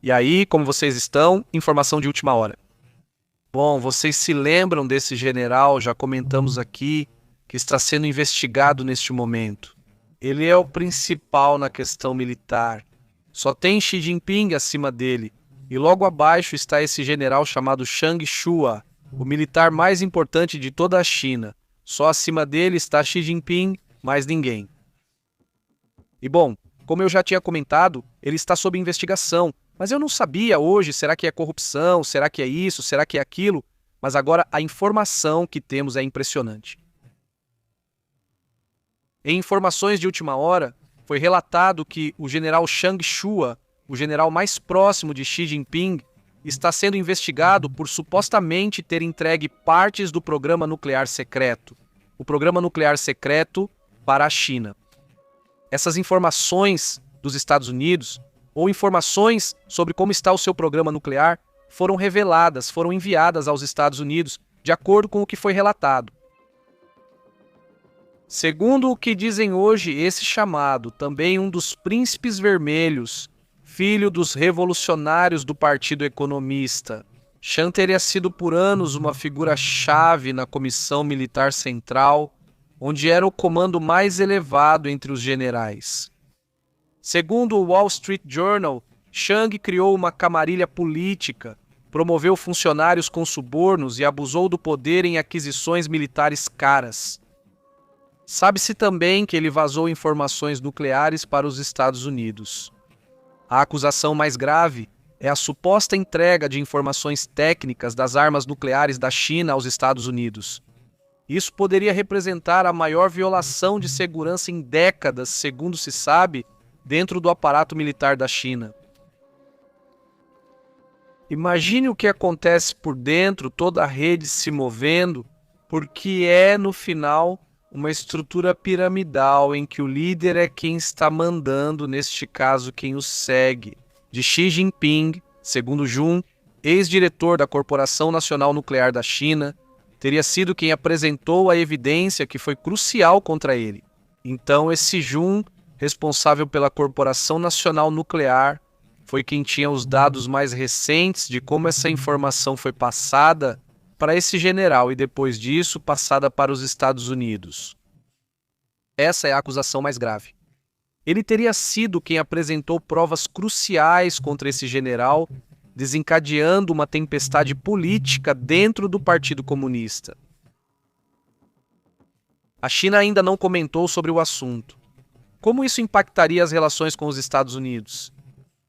E aí, como vocês estão? Informação de última hora. Bom, vocês se lembram desse general, já comentamos aqui, que está sendo investigado neste momento. Ele é o principal na questão militar. Só tem Xi Jinping acima dele. E logo abaixo está esse general chamado Shang Shua, o militar mais importante de toda a China. Só acima dele está Xi Jinping, mais ninguém. E bom, como eu já tinha comentado, ele está sob investigação. Mas eu não sabia hoje, será que é corrupção, será que é isso, será que é aquilo? Mas agora a informação que temos é impressionante. Em informações de última hora, foi relatado que o general Shang Shua, o general mais próximo de Xi Jinping, está sendo investigado por supostamente ter entregue partes do programa nuclear secreto. O programa nuclear secreto para a China. Essas informações dos Estados Unidos, ou informações sobre como está o seu programa nuclear, foram reveladas, foram enviadas aos Estados Unidos, de acordo com o que foi relatado. Segundo o que dizem hoje, esse chamado, também um dos príncipes vermelhos, filho dos revolucionários do Partido Economista, Chan teria sido por anos uma figura-chave na Comissão Militar Central, onde era o comando mais elevado entre os generais. Segundo o Wall Street Journal, Chang criou uma camarilha política, promoveu funcionários com subornos e abusou do poder em aquisições militares caras. Sabe-se também que ele vazou informações nucleares para os Estados Unidos. A acusação mais grave é a suposta entrega de informações técnicas das armas nucleares da China aos Estados Unidos. Isso poderia representar a maior violação de segurança em décadas, segundo se sabe, dentro do aparato militar da China. Imagine o que acontece por dentro, toda a rede se movendo, porque é, no final, uma estrutura piramidal em que o líder é quem está mandando, neste caso, quem o segue. De Xi Jinping, segundo Jun, ex-diretor da Corporação Nacional Nuclear da China, teria sido quem apresentou a evidência que foi crucial contra ele. Então, esse Jun, responsável pela Corporação Nacional Nuclear, foi quem tinha os dados mais recentes de como essa informação foi passada para esse general e depois disso passada para os Estados Unidos. Essa é a acusação mais grave. Ele teria sido quem apresentou provas cruciais contra esse general, desencadeando uma tempestade política dentro do Partido Comunista. A China ainda não comentou sobre o assunto. Como isso impactaria as relações com os Estados Unidos?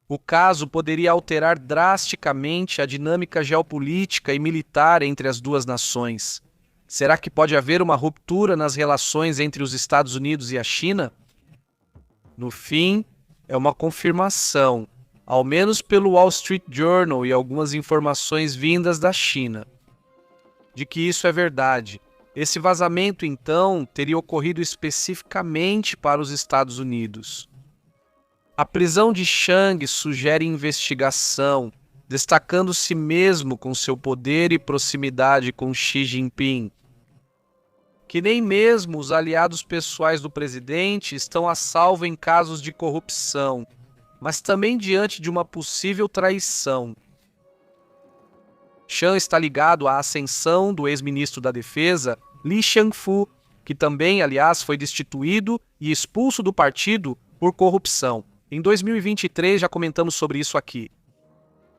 O caso poderia alterar drasticamente a dinâmica geopolítica e militar entre as duas nações. Será que pode haver uma ruptura nas relações entre os Estados Unidos e a China? No fim, é uma confirmação, ao menos pelo Wall Street Journal e algumas informações vindas da China, de que isso é verdade. Esse vazamento, então, teria ocorrido especificamente para os Estados Unidos. A prisão de Chang sugere investigação, destacando-se mesmo com seu poder e proximidade com Xi Jinping. Que nem mesmo os aliados pessoais do presidente estão a salvo em casos de corrupção, mas também diante de uma possível traição. Chan está ligado à ascensão do ex-ministro da Defesa, Li Shangfu, que também, aliás, foi destituído e expulso do partido por corrupção. Em 2023 já comentamos sobre isso aqui.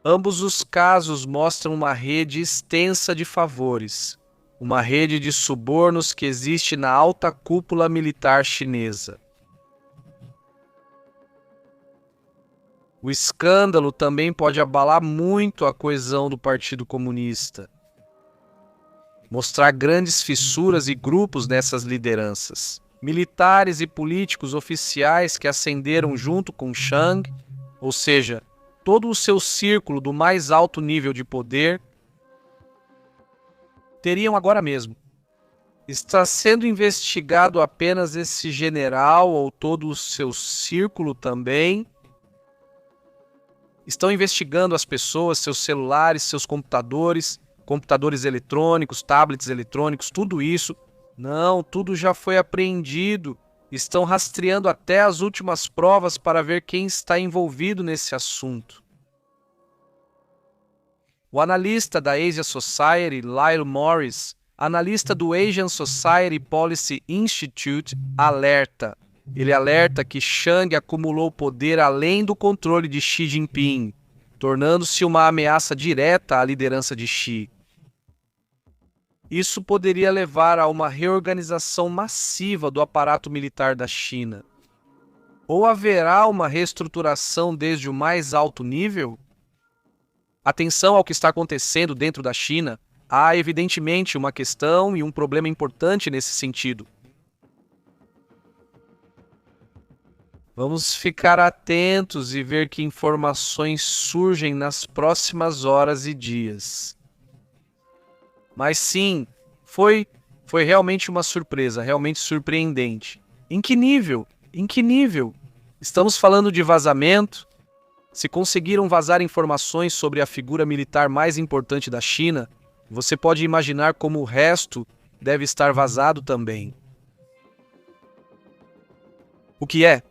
Ambos os casos mostram uma rede extensa de favores, uma rede de subornos que existe na alta cúpula militar chinesa. O escândalo também pode abalar muito a coesão do Partido Comunista, mostrar grandes fissuras e grupos nessas lideranças. Militares e políticos oficiais que ascenderam junto com Chang, ou seja, todo o seu círculo do mais alto nível de poder, teriam agora mesmo. Está sendo investigado apenas esse general ou todo o seu círculo também? Estão investigando as pessoas, seus celulares, seus computadores, computadores eletrônicos, tablets eletrônicos, tudo isso. Não, tudo já foi apreendido. Estão rastreando até as últimas provas para ver quem está envolvido nesse assunto. O analista da Asia Society, Lyle Morris, analista do Asian Society Policy Institute, alerta. Ele alerta que Chiang acumulou poder além do controle de Xi Jinping, tornando-se uma ameaça direta à liderança de Xi. Isso poderia levar a uma reorganização massiva do aparato militar da China. Ou haverá uma reestruturação desde o mais alto nível? Atenção ao que está acontecendo dentro da China. Há evidentemente uma questão e um problema importante nesse sentido. Vamos ficar atentos e ver que informações surgem nas próximas horas e dias. Mas sim, foi realmente uma surpresa, realmente surpreendente. Em que nível? Em que nível? Estamos falando de vazamento? Se conseguiram vazar informações sobre a figura militar mais importante da China, você pode imaginar como o resto deve estar vazado também. O que é?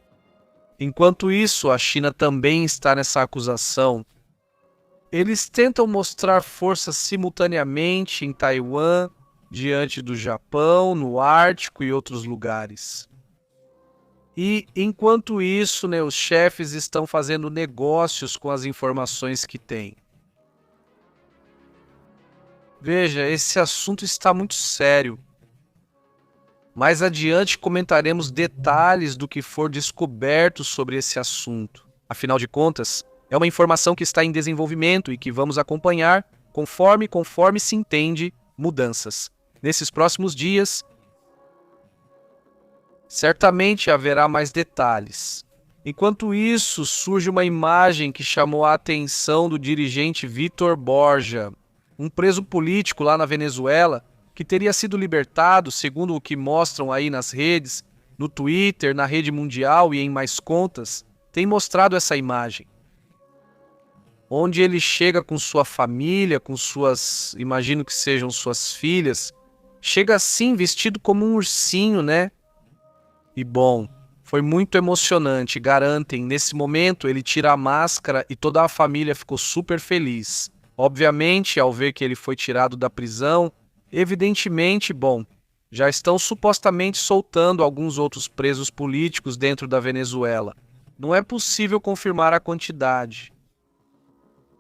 Enquanto isso, a China também está nessa acusação. Eles tentam mostrar força simultaneamente em Taiwan, diante do Japão, no Ártico e outros lugares. E, enquanto isso, os chefes estão fazendo negócios com as informações que têm. Veja, esse assunto está muito sério. Mais adiante comentaremos detalhes do que for descoberto sobre esse assunto. Afinal de contas, é uma informação que está em desenvolvimento e que vamos acompanhar conforme se entende mudanças. Nesses próximos dias, certamente haverá mais detalhes. Enquanto isso, surge uma imagem que chamou a atenção do dirigente Vitor Borja, um preso político lá na Venezuela, que teria sido libertado, segundo o que mostram aí nas redes, no Twitter, na rede mundial e em mais contas, tem mostrado essa imagem. Onde ele chega com sua família, com suas, imagino que sejam suas filhas, chega assim vestido como um ursinho, né? E bom, foi muito emocionante, garantem, nesse momento ele tira a máscara e toda a família ficou super feliz. Obviamente, ao ver que ele foi tirado da prisão, evidentemente, já estão supostamente soltando alguns outros presos políticos dentro da Venezuela. Não é possível confirmar a quantidade.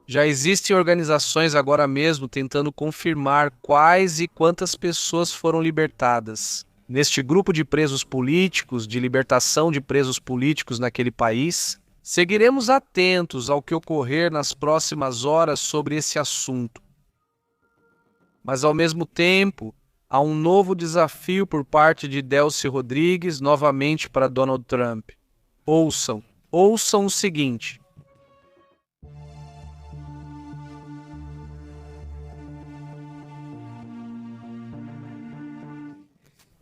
Já existem organizações agora mesmo tentando confirmar quais e quantas pessoas foram libertadas. Neste grupo de presos políticos, de libertação de presos políticos naquele país, seguiremos atentos ao que ocorrer nas próximas horas sobre esse assunto. Mas, ao mesmo tempo, há um novo desafio por parte de Delcy Rodrigues novamente para Donald Trump. Ouçam o seguinte.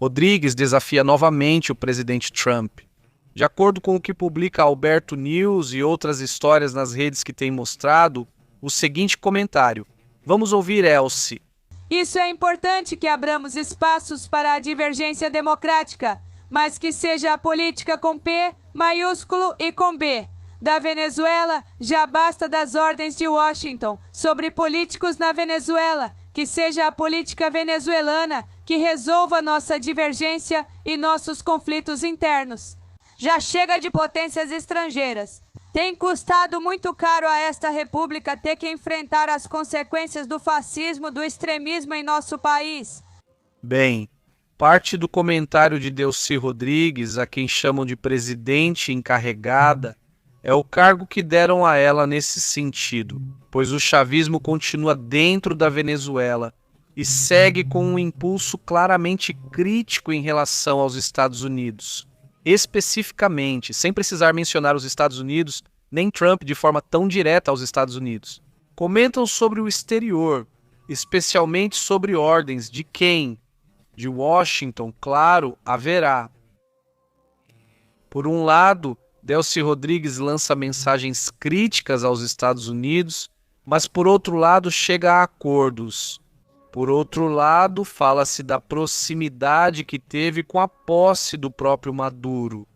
Rodrigues desafia novamente o presidente Trump. De acordo com o que publica Alberto News e outras histórias nas redes que têm mostrado, o seguinte comentário. Vamos ouvir Elsie. Isso é importante que abramos espaços para a divergência democrática, mas que seja a política com P maiúsculo e com B. Da Venezuela, já basta das ordens de Washington sobre políticos na Venezuela, que seja a política venezuelana que resolva nossa divergência e nossos conflitos internos. Já chega de potências estrangeiras. Tem custado muito caro a esta república ter que enfrentar as consequências do fascismo, do extremismo em nosso país. Bem, parte do comentário de Delcy Rodrigues, a quem chamam de presidente encarregada, é o cargo que deram a ela nesse sentido, pois o chavismo continua dentro da Venezuela e segue com um impulso claramente crítico em relação aos Estados Unidos. Especificamente, sem precisar mencionar os Estados Unidos, nem Trump de forma tão direta aos Estados Unidos. Comentam sobre o exterior, especialmente sobre ordens de quem? De Washington, claro, haverá. Por um lado, Delcy Rodrigues lança mensagens críticas aos Estados Unidos, mas por outro lado chega a acordos. Por outro lado, fala-se da proximidade que teve com a posse do próprio Maduro.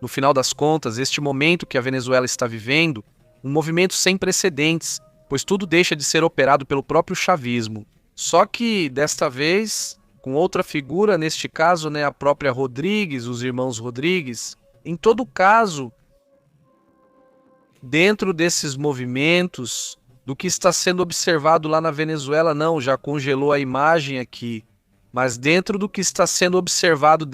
No final das contas, este momento que a Venezuela está vivendo, um movimento sem precedentes, pois tudo deixa de ser operado pelo próprio chavismo. Só que, desta vez, com outra figura, neste caso, a própria Rodrigues, os irmãos Rodrigues. Em todo caso, dentro desses movimentos, do que está sendo observado lá na Venezuela, não, já congelou a imagem aqui, mas dentro do que está sendo observado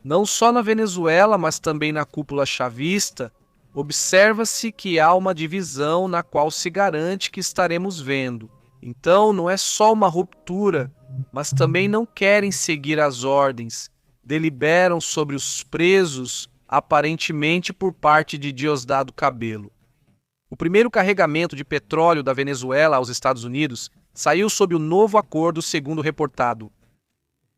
não só na Venezuela, mas também na cúpula chavista, observa-se que há uma divisão na qual se garante que estaremos vendo. Então, não é só uma ruptura, mas também não querem seguir as ordens, deliberam sobre os presos, aparentemente por parte de Diosdado Cabello. O primeiro carregamento de petróleo da Venezuela aos Estados Unidos saiu sob o novo acordo, segundo reportado.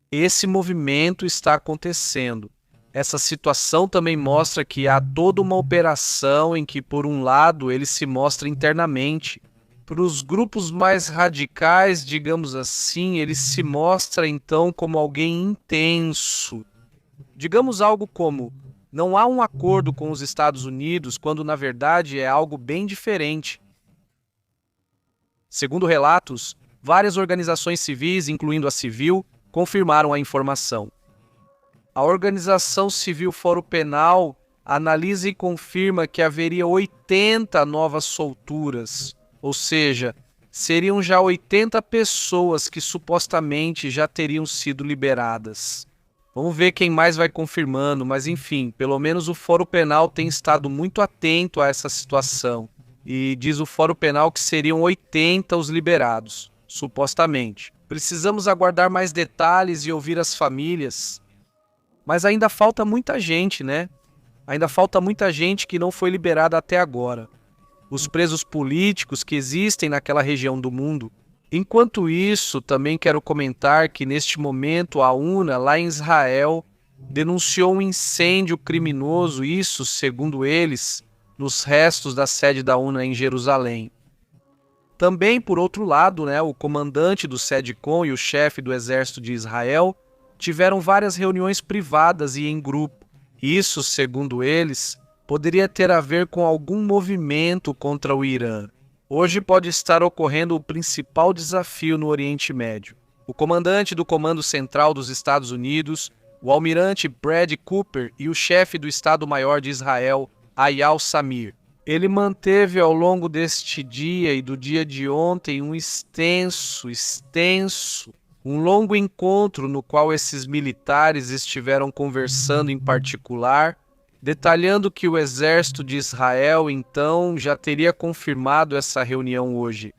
Esse movimento está acontecendo. Essa situação também mostra que há toda uma operação em que, por um lado, ele se mostra internamente. Para os grupos mais radicais, digamos assim, ele se mostra então como alguém intenso. Digamos algo como: não há um acordo com os Estados Unidos, quando na verdade é algo bem diferente. Segundo relatos, várias organizações civis, incluindo a Civil, confirmaram a informação. A organização civil Foro Penal analisa e confirma que haveria 80 novas solturas, ou seja, seriam já 80 pessoas que supostamente já teriam sido liberadas. Vamos ver quem mais vai confirmando, mas enfim, pelo menos o Foro Penal tem estado muito atento a essa situação. E diz o Foro Penal que seriam 80 os liberados, supostamente. Precisamos aguardar mais detalhes e ouvir as famílias. Mas ainda falta muita gente, Ainda falta muita gente que não foi liberada até agora. Os presos políticos que existem naquela região do mundo. Enquanto isso, também quero comentar que neste momento a UNA, lá em Israel, denunciou um incêndio criminoso, isso, segundo eles, nos restos da sede da UNA em Jerusalém. Também, por outro lado, o comandante do SEDCOM e o chefe do exército de Israel tiveram várias reuniões privadas e em grupo. Isso, segundo eles, poderia ter a ver com algum movimento contra o Irã. Hoje pode estar ocorrendo o principal desafio no Oriente Médio. O comandante do Comando Central dos Estados Unidos, o almirante Brad Cooper, e o chefe do Estado-Maior de Israel, Eyal Samir. Ele manteve ao longo deste dia e do dia de ontem um longo encontro no qual esses militares estiveram conversando em particular, detalhando que o exército de Israel, então, já teria confirmado essa reunião hoje.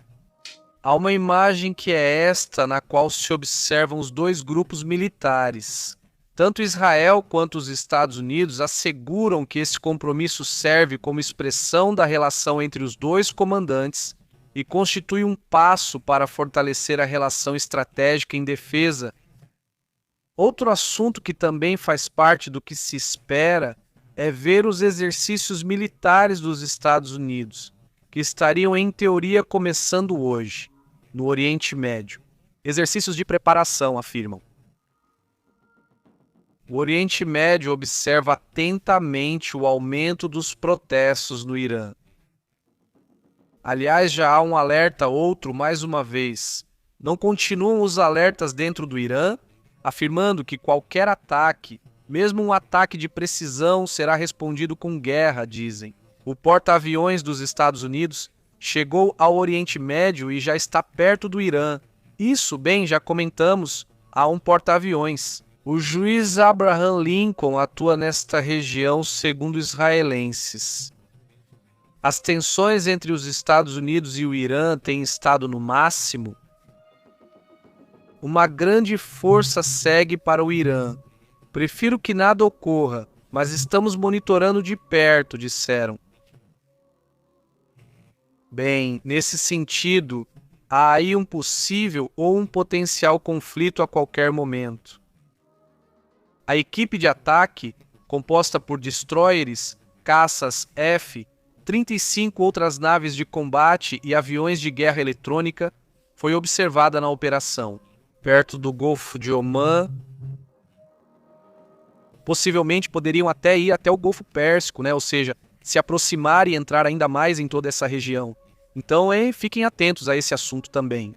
Há uma imagem que é esta, na qual se observam os dois grupos militares. Tanto Israel quanto os Estados Unidos asseguram que esse compromisso serve como expressão da relação entre os dois comandantes e constitui um passo para fortalecer a relação estratégica em defesa. Outro assunto que também faz parte do que se espera é ver os exercícios militares dos Estados Unidos, que estariam em teoria começando hoje, no Oriente Médio. Exercícios de preparação, afirmam. O Oriente Médio observa atentamente o aumento dos protestos no Irã. Aliás, já há um alerta mais uma vez. Não continuam os alertas dentro do Irã, afirmando que qualquer ataque, mesmo um ataque de precisão, será respondido com guerra, dizem. O porta-aviões dos Estados Unidos chegou ao Oriente Médio e já está perto do Irã. Isso, já comentamos, há um porta-aviões. O juiz Abraham Lincoln atua nesta região, segundo israelenses. As tensões entre os Estados Unidos e o Irã têm estado no máximo. Uma grande força segue para o Irã. Prefiro que nada ocorra, mas estamos monitorando de perto, disseram. Bem, nesse sentido, há aí um possível ou um potencial conflito a qualquer momento. A equipe de ataque, composta por destroyers, caças F, 35 outras naves de combate e aviões de guerra eletrônica, foi observada na operação, perto do Golfo de Omã. Possivelmente poderiam até ir até o Golfo Pérsico, ou seja, se aproximar e entrar ainda mais em toda essa região. Então, fiquem atentos a esse assunto também.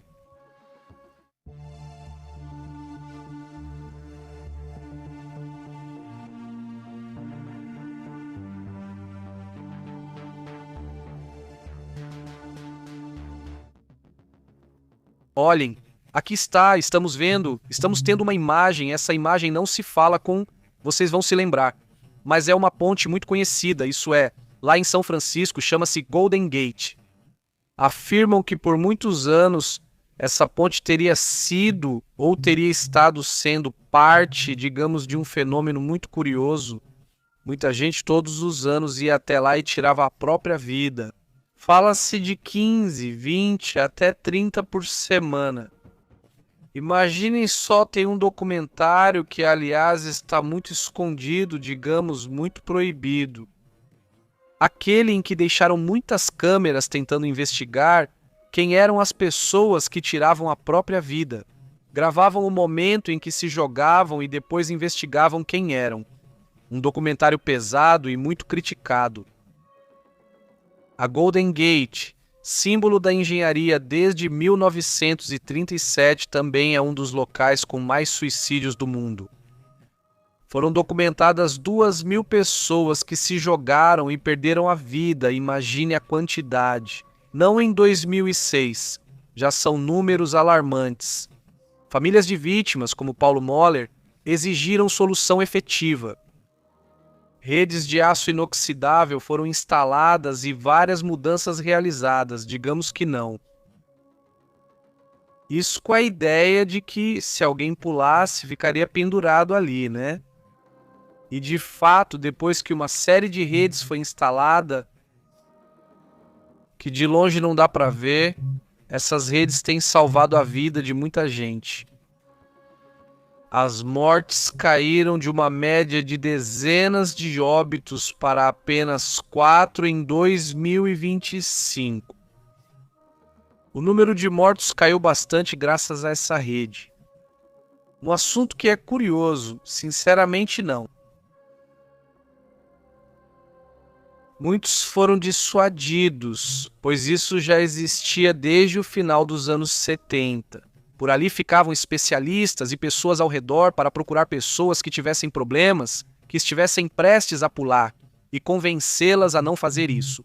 Olhem, aqui está, estamos vendo, estamos tendo uma imagem, essa imagem não se fala com, vocês vão se lembrar, mas é uma ponte muito conhecida, isso é, lá em São Francisco, chama-se Golden Gate. Afirmam que por muitos anos essa ponte teria sido ou teria estado sendo parte, digamos, de um fenômeno muito curioso. Muita gente todos os anos ia até lá e tirava a própria vida. Fala-se de 15, 20, até 30 por semana. Imaginem só, tem um documentário que, aliás, está muito escondido, digamos, muito proibido. Aquele em que deixaram muitas câmeras tentando investigar quem eram as pessoas que tiravam a própria vida. Gravavam o momento em que se jogavam e depois investigavam quem eram. Um documentário pesado e muito criticado. A Golden Gate, símbolo da engenharia desde 1937, também é um dos locais com mais suicídios do mundo. Foram documentadas 2.000 pessoas que se jogaram e perderam a vida, imagine a quantidade. Não em 2006, já são números alarmantes. Famílias de vítimas, como Paulo Moller, exigiram solução efetiva. Redes de aço inoxidável foram instaladas e várias mudanças realizadas, digamos que não. Isso com a ideia de que se alguém pulasse, ficaria pendurado ali, né? E de fato, depois que uma série de redes foi instalada, que de longe não dá para ver, essas redes têm salvado a vida de muita gente. As mortes caíram de uma média de dezenas de óbitos para apenas 4 em 2025. O número de mortos caiu bastante graças a essa rede. Um assunto que é curioso, sinceramente não. Muitos foram dissuadidos, pois isso já existia desde o final dos anos 70. Por ali ficavam especialistas e pessoas ao redor para procurar pessoas que tivessem problemas, que estivessem prestes a pular, e convencê-las a não fazer isso.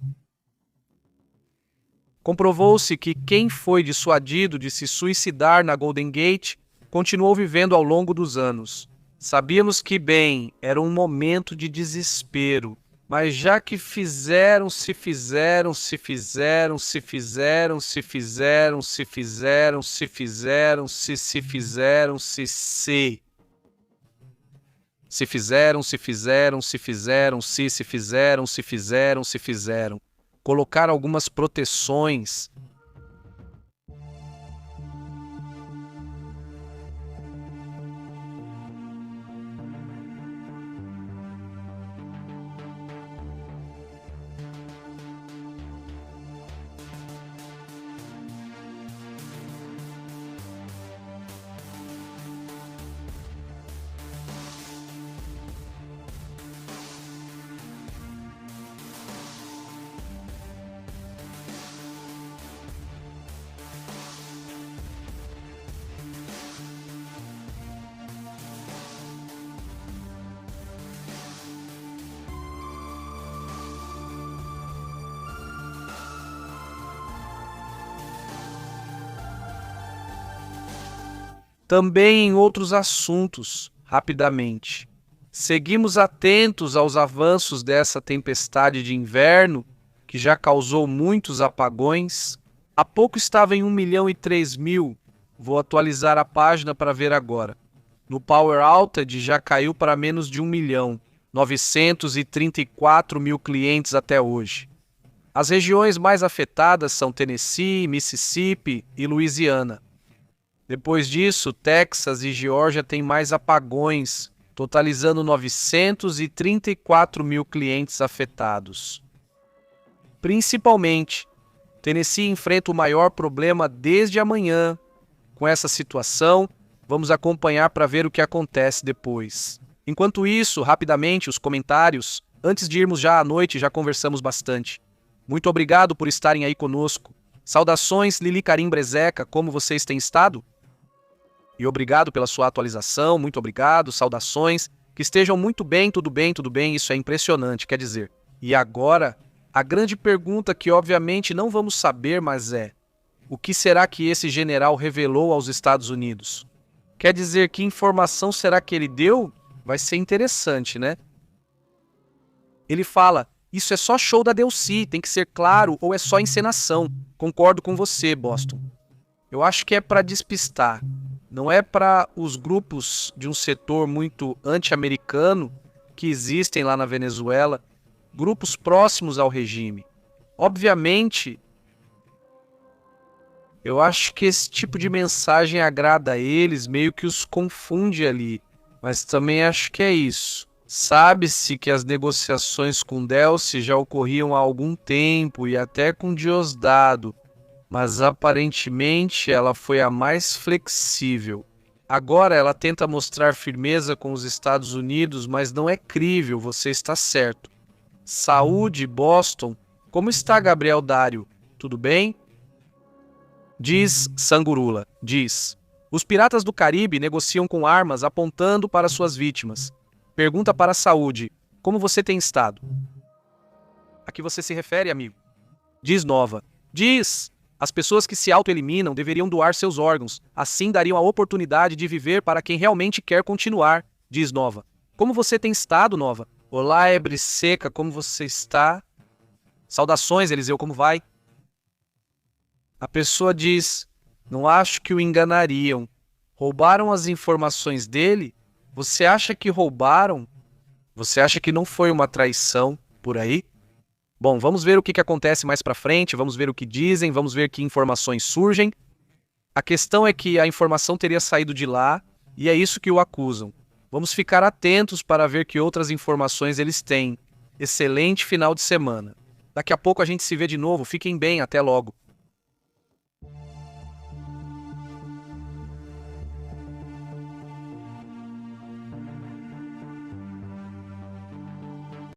Comprovou-se que quem foi dissuadido de se suicidar na Golden Gate continuou vivendo ao longo dos anos. Sabíamos que, bem, era um momento de desespero. Mas já que fizeram, se fizeram, se fizeram, se fizeram, se fizeram, se fizeram, se fizeram, se fizeram, se fizeram, se fizeram, se fizeram, se fizeram, se fizeram, se fizeram. Colocar algumas proteções. Também em outros assuntos, rapidamente. Seguimos atentos aos avanços dessa tempestade de inverno, que já causou muitos apagões. Há pouco estava em 1.003.000, vou atualizar a página para ver agora. No Power Outage já caiu para menos de 1 milhão, 934.000 clientes até hoje. As regiões mais afetadas são Tennessee, Mississippi e Louisiana. Depois disso, Texas e Geórgia têm mais apagões, totalizando 934.000 clientes afetados. Principalmente, Tennessee enfrenta o maior problema desde amanhã. Com essa situação, vamos acompanhar para ver o que acontece depois. Enquanto isso, rapidamente, os comentários. Antes de irmos já à noite, já conversamos bastante. Muito obrigado por estarem aí conosco. Saudações, Lili Karim Brezeca, como vocês têm estado? E obrigado pela sua atualização, muito obrigado, saudações. Que estejam muito bem, tudo bem, isso é impressionante, quer dizer. E agora, a grande pergunta que obviamente não vamos saber, mas o que será que esse general revelou aos Estados Unidos? Quer dizer, que informação será que ele deu? Vai ser interessante, né? Ele fala, isso é só show da Delcy, tem que ser claro, ou é só encenação. Concordo com você, Boston. Eu acho que é para despistar. Não é para os grupos de um setor muito anti-americano que existem lá na Venezuela, grupos próximos ao regime. Obviamente, eu acho que esse tipo de mensagem agrada a eles, meio que os confunde ali. Mas também acho que é isso. Sabe-se que as negociações com Delcy já ocorriam há algum tempo e até com Diosdado, mas aparentemente ela foi a mais flexível. Agora ela tenta mostrar firmeza com os Estados Unidos, mas não é crível, você está certo. Saúde, Boston. Como está Gabriel Dário? Tudo bem? Diz Sangurula, diz. Os piratas do Caribe negociam com armas apontando para suas vítimas. Pergunta para a Saúde. Como você tem estado? A que você se refere, amigo? Diz Nova. Diz. As pessoas que se autoeliminam deveriam doar seus órgãos. Assim dariam a oportunidade de viver para quem realmente quer continuar, diz Nova. Como você tem estado, Nova? Olá, Ebre Seca, como você está? Saudações, Eliseu, como vai? A pessoa diz, não acho que o enganariam. Roubaram as informações dele? Você acha que roubaram? Você acha que não foi uma traição por aí? Bom, vamos ver o que acontece mais pra frente, vamos ver o que dizem, vamos ver que informações surgem. A questão é que a informação teria saído de lá e é isso que o acusam. Vamos ficar atentos para ver que outras informações eles têm. Excelente final de semana. Daqui a pouco a gente se vê de novo, fiquem bem, até logo.